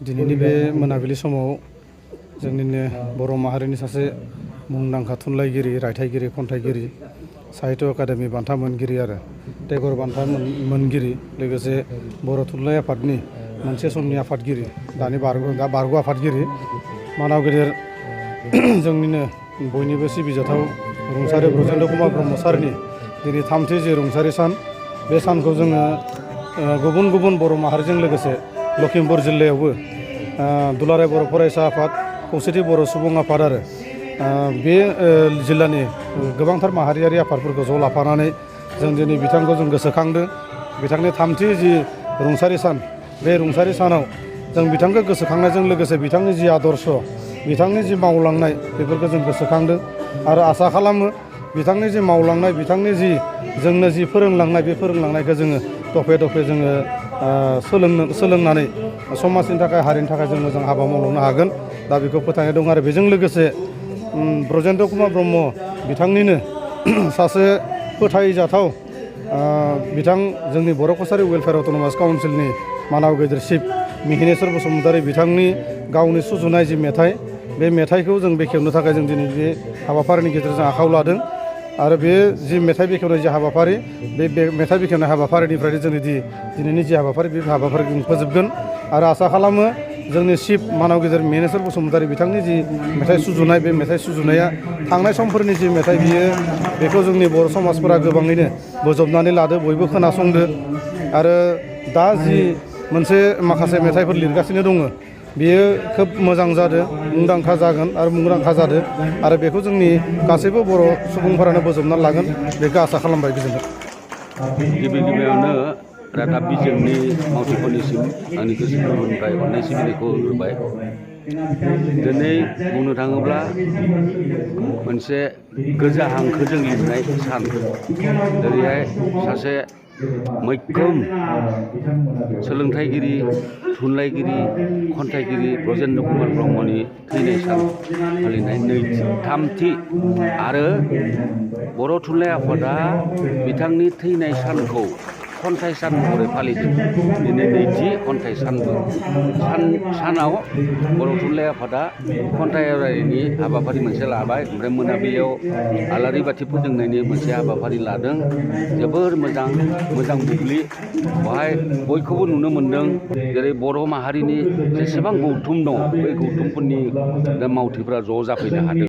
दिनैनि बे मोनाबिलि समाव जोंनिनो बर' माहारिनि सासे मुंदांखा थुनलाइगिरि, रायथाइगिरि, खन्थाइगिरि, साहित्य एकाडेमि बान्था मोनगिरि आरो टेगर बान्था मोनगिरि, लोगोसे बर' थुनलाइ आफादनि मोनसे समनि आफादगिरि, दा बारग' आफादगिरि, मानाव गेदेर जोंनिनो बयनिबो सिबिजाथाव रुंसारि ब्रजेन्द्र कुमार ब्रह्म सारनि दिनै थामथि जे रुंसारि सान, बे सानखौ जोङो गुबुन गुबुन बर' माहारिजों लोगोसे लखिमपुर जिल्लायावबो दुलाराय बर' फरायसा आफाद, खौसेथि बर' सुबुं आफाद आरो बे जिल्लानि गोबांथार माहारियारि आफादफोरखौ ज' लाफानानै जों दिनै बिथांखौ जों गोसोखांदों। बिथांनि थामथि जि रुंसारि सान, बे रुंसारि सानाव जों बिथांखौ गोसोखांनायजों लोगोसे बिथांनि जि आदर्श, बिथांनि जि मावलांनाय, बेफोरखौ जों गोसोखांदों आरो आसा खालामो बिथांनि जि मावलांनाय, बिथांनि जि जोंनो जि फोरोंलांनाय, बे फोरोंलांनायखौ जोङो दफे दफे जोङो सोलोंनानै समाजनि थाखाय, हारिनि थाखाय जों मोजां हाबा मावलांनो हागोन। दा बेखौ फोथायनाय दं आरो बेजों लोगोसे ब्रजेन्द्र कुमार ब्रह्म बिथांनिनो सासे फोथायजाथाव बिथां जोंनि बर' कसारि वेलफेयार अट'नमास काउन्सिलनि मानाव गेदेर चिफ मिहिनेश्वर बसुमतारी बिथांनि गावनि सुजुनाय जि मेथाइ, बे मेथाइखौ जों बेखेवनो थाखाय जों दिनै बे हाबाफारिनि गेजेरजों आखायाव लादों आरो बे जि मेथाइ बेखेवनाय जि हाबाफारि, बे मेथाइ बेखेवनाय हाबाफारिनिफ्रायनो जोंनि दिनैनि जि हाबाफारि, बे हाबाफारिखौ जों फोजोबगोन आरो आसा खालामो जोंनि चिफ मानाव गेदेर मिहिनेश्वर बसुमतारी बिथांनि जि मेथाइ सुजुनाय, बे मेथाइ सुजुनाया थांनाय समफोरनि जि मेथाइ, बेखौ जोंनि बर' समाजफोरा गोबाङैनो बोजबनानै लादो, बयबो खोनासंदो आरो दा जि मोनसे माखासे मेथाइफोर लिरगासिनो दङ, बेयो खोब मोजां जादों, मुंदांखा जागोन आरो मुंदांखा जादों आरो बेखौ जोंनि गासैबो बर' सुबुंफोरानो बोजबनानै लागोन, बेखौ आसा खालामबाय। गोजोन्थों। गिबि गिबियावनो रादाब बिजोंनि मावथिफोरनिसिम आंनि गोसो गोरबोनिफ्राय अननाय सिबिनायखौ होबाय। दिनै बुंनो थाङोब्ला मोनसे गोजा हांखोजों लिरनाय सान, जेरैहाय सासे मैखोम सोलोंथाइगिरि, थुनलाइगिरि, खन्थाइगिरि ब्रजेन्द्र कुमार ब्रह्मनि थैनाय सान फालिनाय थामथि आरो बर' थुनलाइ आफादा बिथांनि थैनाय सानखौ खन्थाइ सान महरै फालिदों। दिनै नैथि खन्थाइ सानाव बर' थुनलाइ आफादा खन्थाइ आवरायनायनि हाबाफारि मोनसे लाबाय, ओमफ्राय मोनाबिलियाव आलारि बाथि फोजोंनायनि मोनसे हाबाफारि लादों। जोबोर मोजां बुब्लि, बेवहाय बयखौबो नुनो मोन्दों, जेरै बर' माहारिनि जेसेबां गौथुम दङ, बै गौथुमफोरनि मावथिफोरा ज' जाफैनो हादों।